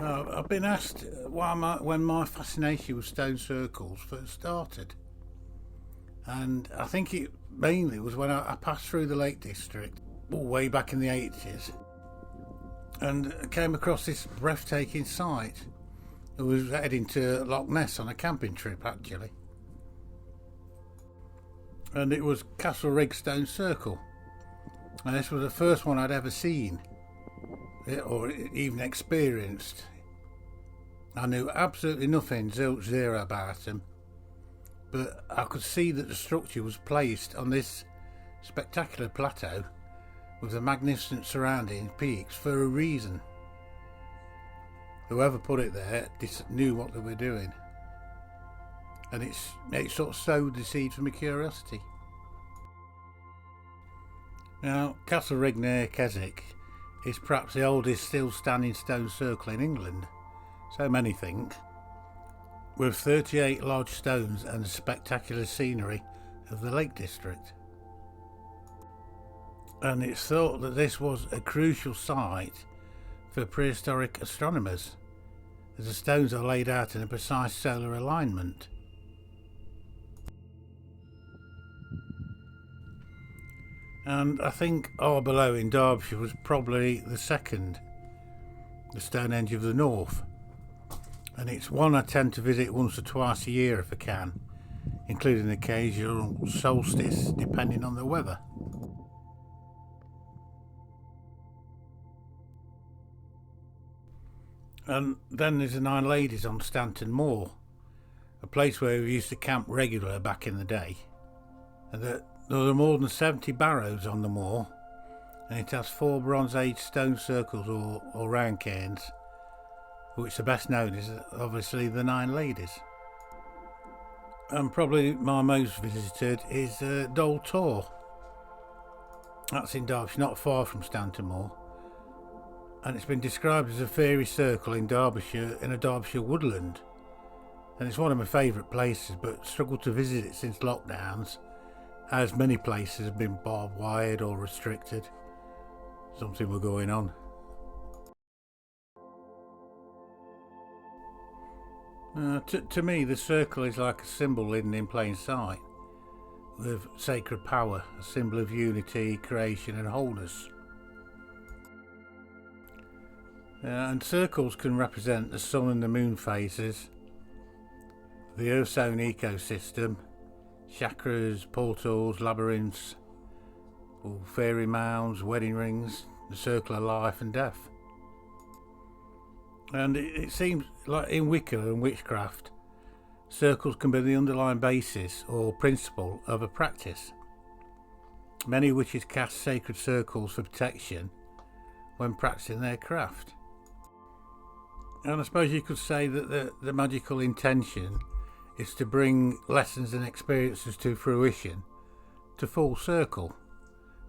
I've been asked when my fascination with stone circles first started, and I think it mainly was when I passed through the Lake District way back in the 80s and came across this breathtaking site. I was heading to Loch Ness on a camping trip actually, and it was Castle Rigg Stone Circle, and this was the first one I'd ever seen or even experienced. I knew absolutely nothing, zero about them, but I could see that the structure was placed on this spectacular plateau with the magnificent surrounding peaks for a reason. Whoever put it there knew what they were doing, and it sort of sowed the seed for my curiosity. Now, Castle Rigg near Keswick is perhaps the oldest still standing stone circle in England, so many think, with 38 large stones and the spectacular scenery of the Lake District. And it's thought that this was a crucial site for prehistoric astronomers, as the stones are laid out in a precise solar alignment. And I think Arborough in Derbyshire was probably the second, the Stonehenge of the North. And it's one I tend to visit once or twice a year if I can, including the occasional solstice depending on the weather. And then there's the Nine Ladies on Stanton Moor, a place where we used to camp regular back in the day. And there are more than 70 barrows on the moor, and it has 4 Bronze Age stone circles or round cairns, which the best known is obviously the Nine Ladies. And probably my most visited is Dole Tor. That's in Derbyshire, not far from Stanton Moor. And it's been described as a fairy circle in Derbyshire, in a Derbyshire woodland. And it's one of my favourite places, but struggled to visit it since lockdowns, as many places have been barbed wired or restricted. Something were going on. To me, the circle is like a symbol hidden in plain sight, with sacred power, a symbol of unity, creation and wholeness. And circles can represent the sun and the moon phases, the Earth's own ecosystem, chakras, portals, labyrinths, fairy mounds, wedding rings, the circle of life and death. And it seems like in Wicca and witchcraft, circles can be the underlying basis or principle of a practice. Many witches cast sacred circles for protection when practicing their craft. And I suppose you could say that the magical intention is to bring lessons and experiences to fruition, to full circle,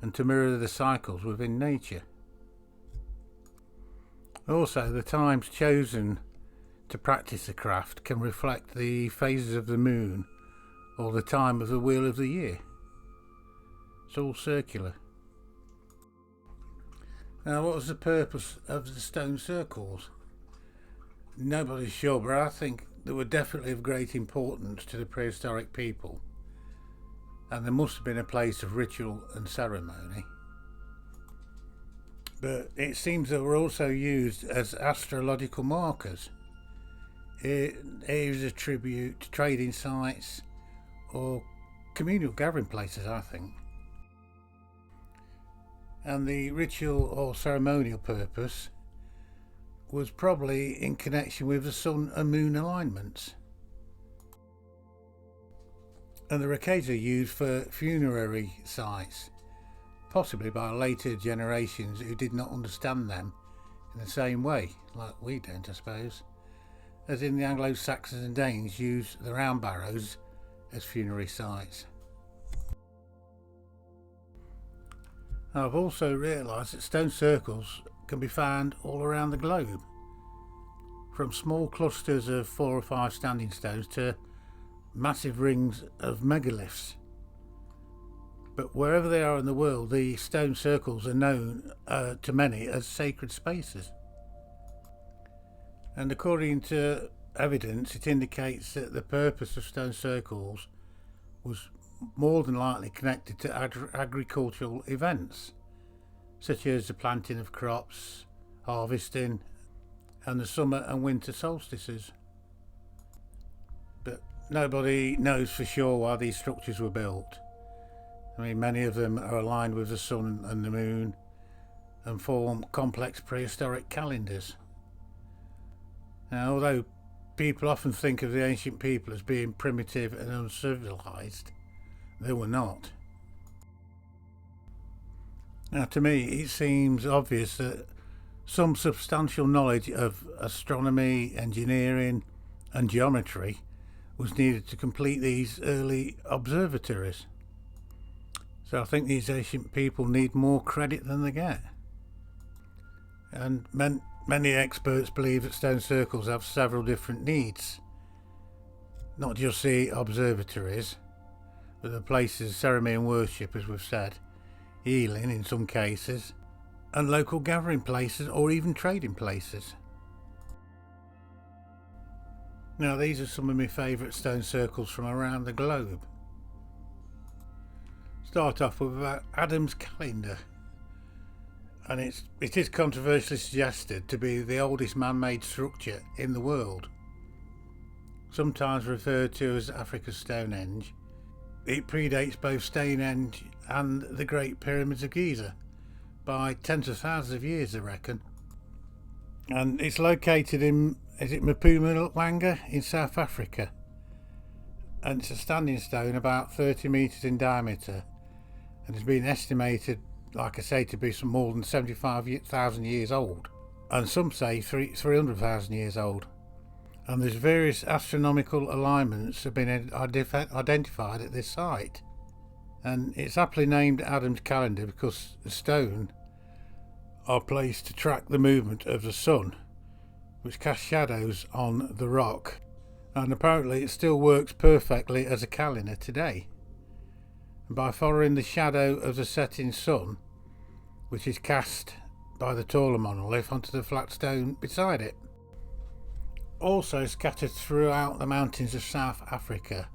and to mirror the cycles within nature. Also, the times chosen to practice the craft can reflect the phases of the moon or the time of the wheel of the year. It's all circular. Now, what was the purpose of the stone circles? Nobody's sure, but I think they were definitely of great importance to the prehistoric people, and there must have been a place of ritual and ceremony. But it seems they were also used as astrological markers, areas of tribute, trading sites, or communal gathering places, I think. And the ritual or ceremonial purpose was probably in connection with the sun and moon alignments. And they're occasionally used for funerary sites, possibly by later generations who did not understand them in the same way, like we don't, I suppose, as in the Anglo-Saxons and Danes used the round barrows as funerary sites. I've also realised that stone circles can be found all around the globe, from small clusters of 4 or 5 standing stones to massive rings of megaliths. But wherever they are in the world, the stone circles are known to many as sacred spaces. And according to evidence, it indicates that the purpose of stone circles was more than likely connected to agricultural events, such as the planting of crops, harvesting, and the summer and winter solstices. But nobody knows for sure why these structures were built. I mean, many of them are aligned with the sun and the moon and form complex prehistoric calendars. Now, although people often think of the ancient people as being primitive and uncivilized, they were not. Now, to me, it seems obvious that some substantial knowledge of astronomy, engineering, and geometry was needed to complete these early observatories. So I think these ancient people need more credit than they get. And many experts believe that stone circles have several different needs. Not just the observatories, but the places of ceremony and worship, as we've said, healing in some cases, and local gathering places or even trading places. Now, these are some of my favourite stone circles from around the globe. Start off with Adam's calendar, and it is controversially suggested to be the oldest man-made structure in the world, sometimes referred to as Africa's Stonehenge. It predates both Stonehenge and the Great Pyramids of Giza by tens of thousands of years, I reckon. And it's located in, Mpumalanga in South Africa, and it's a standing stone about 30 metres in diameter, and has been estimated, like I say, to be some more than 75,000 years old, and some say 300,000 years old. And there's various astronomical alignments have been identified at this site, and it's aptly named Adam's calendar because the stone are placed to track the movement of the sun, which casts shadows on the rock, and apparently it still works perfectly as a calendar today. And by following the shadow of the setting sun, which is cast by the taller monolith onto the flat stone beside it. Also scattered throughout the mountains of South Africa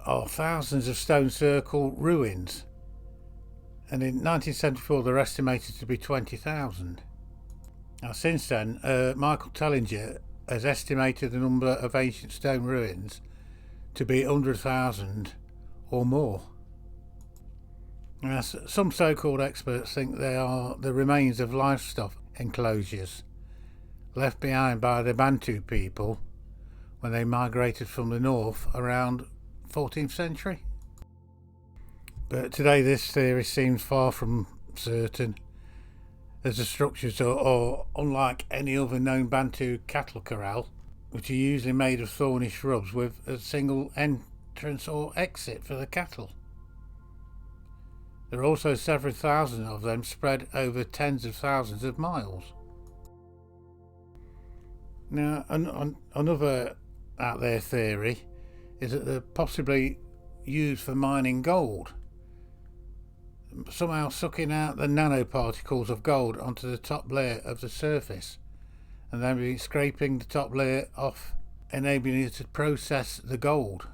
are thousands of stone circle ruins, and in 1974 they're estimated to be 20,000. Now, since then, Michael Tellinger has estimated the number of ancient stone ruins to be 100,000 or more. Now, some so-called experts think they are the remains of livestock enclosures left behind by the Bantu people when they migrated from the north around 14th century. But today this theory seems far from certain, as the structures are unlike any other known Bantu cattle corral, which are usually made of thorny shrubs with a single entrance or exit for the cattle. There are also several thousand of them spread over tens of thousands of miles. Now, another out there theory is that they're possibly used for mining gold, somehow sucking out the nanoparticles of gold onto the top layer of the surface, and then scraping the top layer off, enabling it to process the gold.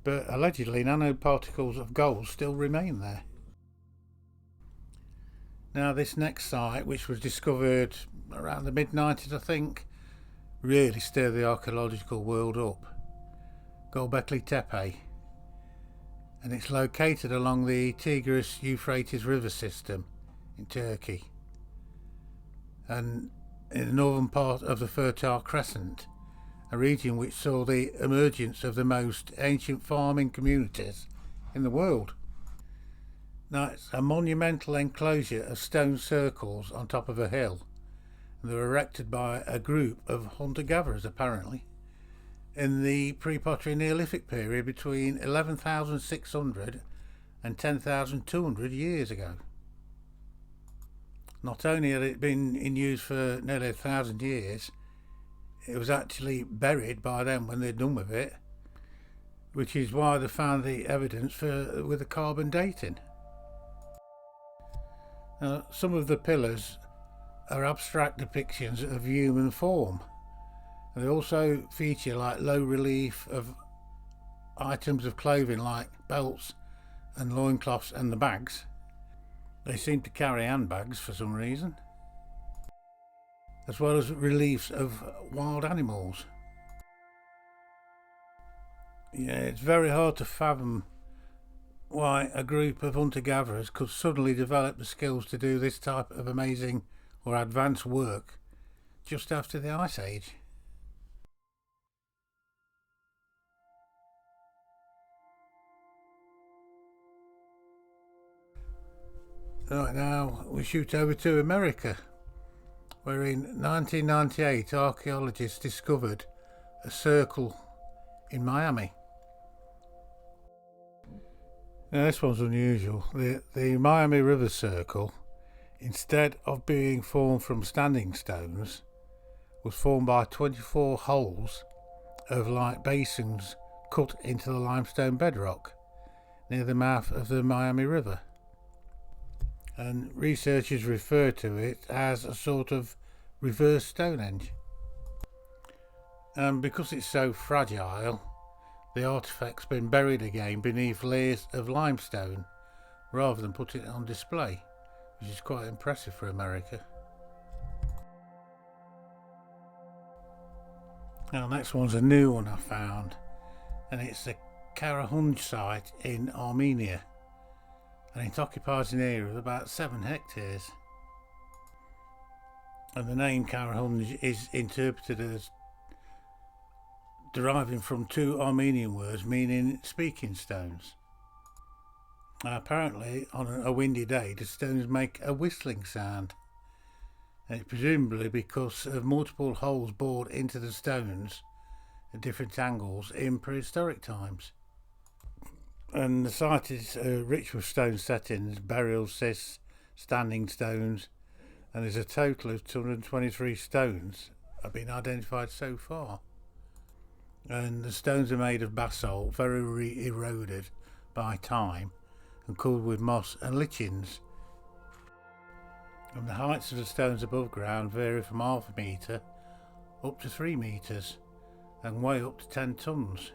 But allegedly nanoparticles of gold still remain there. Now, this next site, which was discovered around the mid-90s, I think, really stirred the archaeological world up. Gbekli Tepe, and it's located along the Tigris-Euphrates river system in Turkey, and in the northern part of the Fertile Crescent, a region which saw the emergence of the most ancient farming communities in the world. Now, it's a monumental enclosure of stone circles on top of a hill, and they were erected by a group of hunter-gatherers, apparently, in the pre-pottery Neolithic period between 11,600 and 10,200 years ago. Not only had it been in use for nearly 1,000 years, it was actually buried by them when they'd done with it, which is why they found the evidence with the carbon dating. Now, some of the pillars are abstract depictions of human form. And they also feature like low relief of items of clothing like belts and loincloths and the bags. They seem to carry handbags for some reason, as well as reliefs of wild animals. Yeah, it's very hard to fathom why a group of hunter-gatherers could suddenly develop the skills to do this type of amazing or advanced work just after the Ice Age. Right, now we shoot over to America, where in 1998 archaeologists discovered a circle in Miami. Now this one's unusual. The Miami River Circle, instead of being formed from standing stones, was formed by 24 holes of like basins cut into the limestone bedrock near the mouth of the Miami River. And researchers refer to it as a sort of reverse Stonehenge. And because it's so fragile, the artefact's been buried again beneath layers of limestone rather than put it on display, which is quite impressive for America. Now, the next one's a new one I found, and it's the Kara-Hunge site in Armenia, and it occupies an area of about 7 hectares. And the name Kara-Hunge is interpreted as deriving from 2 Armenian words meaning speaking stones. Now, apparently, on a windy day, the stones make a whistling sound, and it's presumably because of multiple holes bored into the stones at different angles in prehistoric times. And the site is rich with stone settings, burial cists, standing stones, and there's a total of 223 stones have been identified so far. And the stones are made of basalt, very eroded by time and covered with moss and lichens. And the heights of the stones above ground vary from half a metre up to 3 metres and weigh up to 10 tonnes.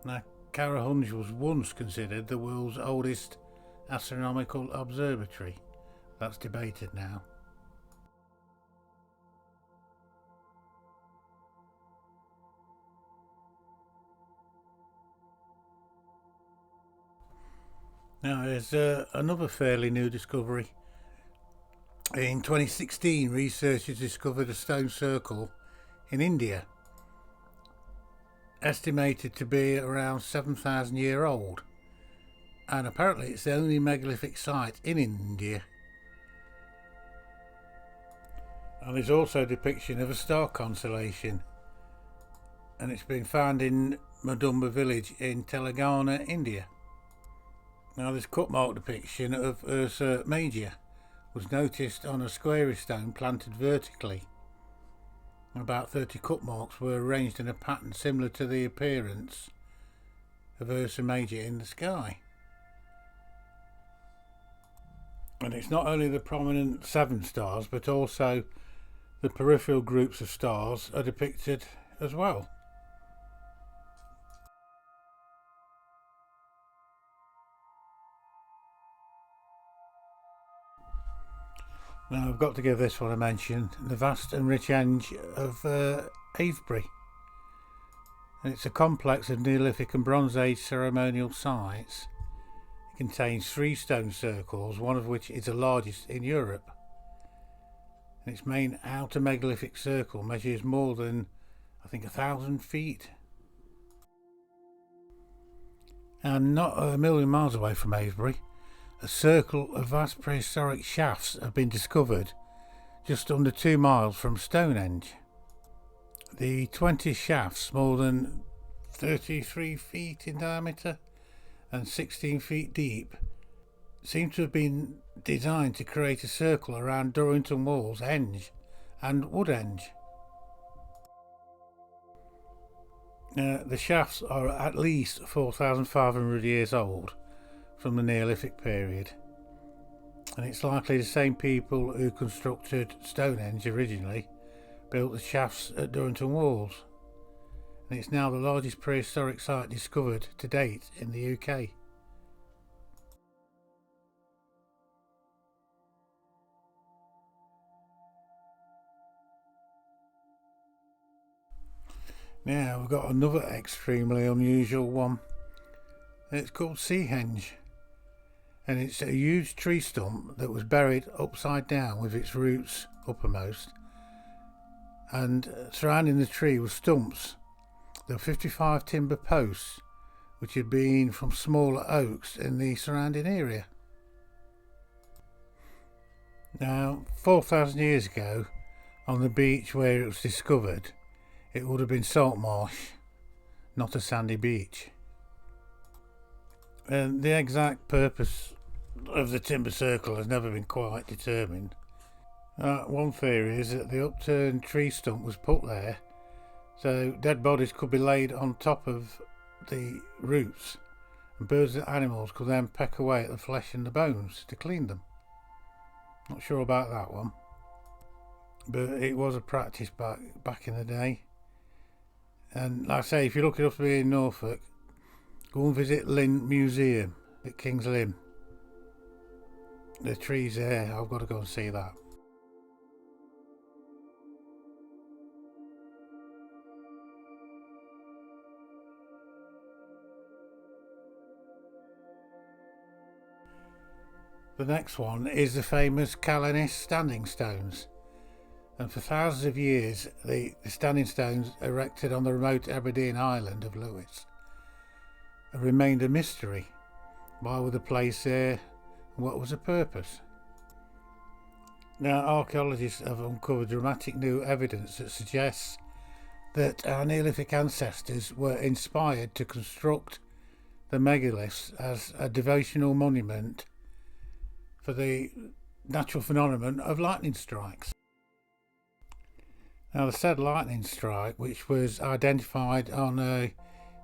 Now, Kara-Hunge was once considered the world's oldest astronomical observatory. That's debated now. Now, there's another fairly new discovery. In 2016, researchers discovered a stone circle in India, estimated to be around 7,000 years old, and apparently it's the only megalithic site in India. And there's also a depiction of a star constellation, and it's been found in Madumba village in Telangana, India. Now, this cut mark depiction of Ursa Major was noticed on a squarish stone planted vertically. About 30 cut marks were arranged in a pattern similar to the appearance of Ursa Major in the sky. And it's not only the prominent 7 stars, but also the peripheral groups of stars are depicted as well. Now, I've got to give this one a mention, the vast and rich Henge of Avebury. And it's a complex of Neolithic and Bronze Age ceremonial sites. It contains 3 stone circles, one of which is the largest in Europe. And its main outer megalithic circle measures more than, I think, 1,000 feet. And not a million miles away from Avebury, a circle of vast prehistoric shafts have been discovered just under 2 miles from Stonehenge. The 20 shafts, more than 33 feet in diameter and 16 feet deep, seem to have been designed to create a circle around Durrington Walls, Henge and Woodhenge. The shafts are at least 4,500 years old, from the Neolithic period, and it's likely the same people who constructed Stonehenge originally built the shafts at Durrington Walls, and it's now the largest prehistoric site discovered to date in the UK. Now we've got another extremely unusual one. It's called Henge, and it's a huge tree stump that was buried upside down with its roots uppermost, and surrounding the tree were stumps. There were 55 timber posts which had been from smaller oaks in the surrounding area. Now, 4,000 years ago, on the beach where it was discovered, it would have been salt marsh, not a sandy beach. And the exact purpose of the timber circle has never been quite determined. One theory is that the upturned tree stump was put there so dead bodies could be laid on top of the roots, and birds and animals could then peck away at the flesh and the bones to clean them. Not sure about that one, but it was a practice back in the day. And like I say, if you look it up in Norfolk, go and visit Lynn Museum at King's Lynn. The trees there, I've got to go and see that. The next one is the famous Callanish standing stones. And for thousands of years, the standing stones erected on the remote Aberdeen island of Lewis have remained a mystery. Why were they placed there, and what was the purpose? Now, archaeologists have uncovered dramatic new evidence that suggests that our Neolithic ancestors were inspired to construct the megaliths as a devotional monument for the natural phenomenon of lightning strikes. Now, the said lightning strike, which was identified on a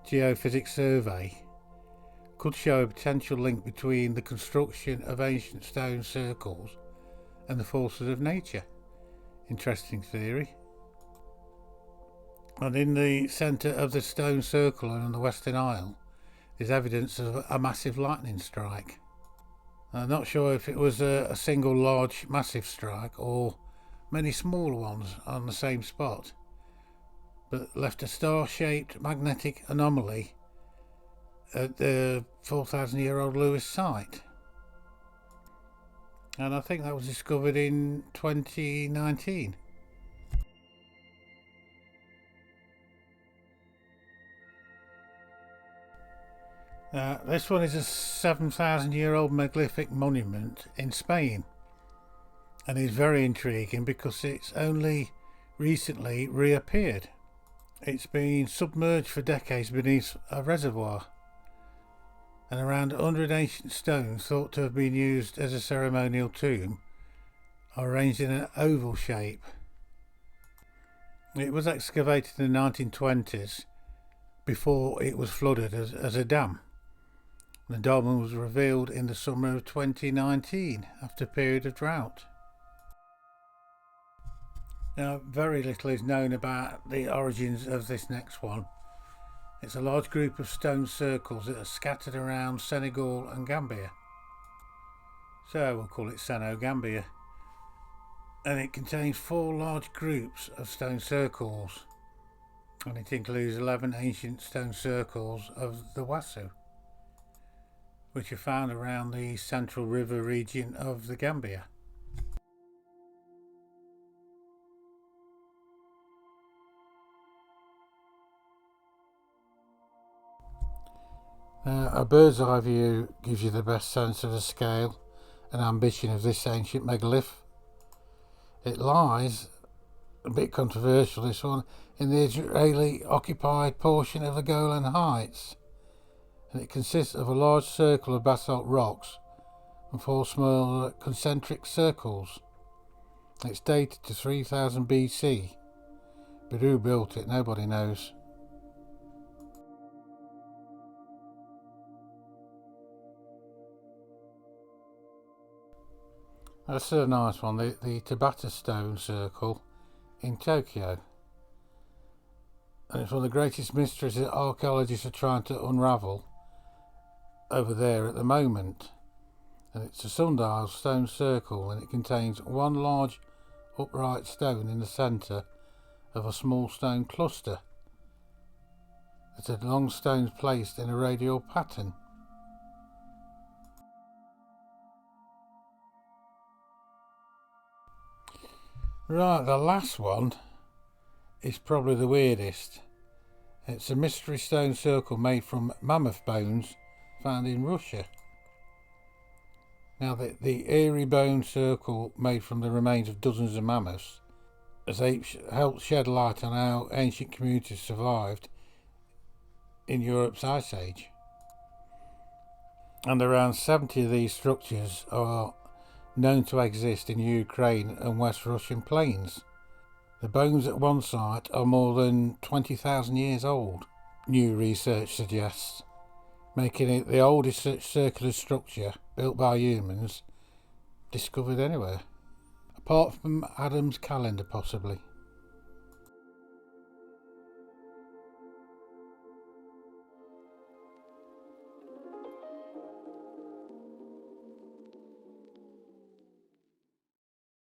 geophysics survey, could show a potential link between the construction of ancient stone circles and the forces of nature. Interesting theory. And in the centre of the stone circle and on the Western Isle is evidence of a massive lightning strike. I'm not sure if it was a single large massive strike or many smaller ones on the same spot, but left a star-shaped magnetic anomaly at the 4,000-year-old Lewis site. And I think that was discovered in 2019. This one is a 7,000-year-old megalithic monument in Spain, and is very intriguing because it's only recently reappeared. It's been submerged for decades beneath a reservoir, and around 100 ancient stones thought to have been used as a ceremonial tomb are arranged in an oval shape. It was excavated in the 1920s before it was flooded as a dam. The dolmen was revealed in the summer of 2019 after a period of drought. Now, very little is known about the origins of this next one. It's a large group of stone circles that are scattered around Senegal and Gambia. So we'll call it Seno-Gambia. And it contains 4 large groups of stone circles. And it includes 11 ancient stone circles of the Wasu, which are found around the central river region of the Gambia. A bird's eye view gives you the best sense of the scale and ambition of this ancient megalith. It lies, a bit controversial this one, in the Israeli occupied portion of the Golan Heights, and it consists of a large circle of basalt rocks and 4 small concentric circles. It's dated to 3000 BC, but who built it nobody knows. That's a nice one, the Tabata Stone Circle in Tokyo. And it's one of the greatest mysteries that archaeologists are trying to unravel over there at the moment. And it's a sundial stone circle, and it contains one large upright stone in the centre of a small stone cluster. It's a long stones placed in a radial pattern. Right, the last one is probably the weirdest. It's a mystery stone circle made from mammoth bones found in Russia. Now, the eerie bone circle made from the remains of dozens of mammoths has helped shed light on how ancient communities survived in Europe's Ice Age. And around 70 of these structures are known to exist in Ukraine and West Russian plains. The bones at one site are more than 20,000 years old, new research suggests, making it the oldest such circular structure built by humans discovered anywhere. Apart from Adam's calendar, possibly.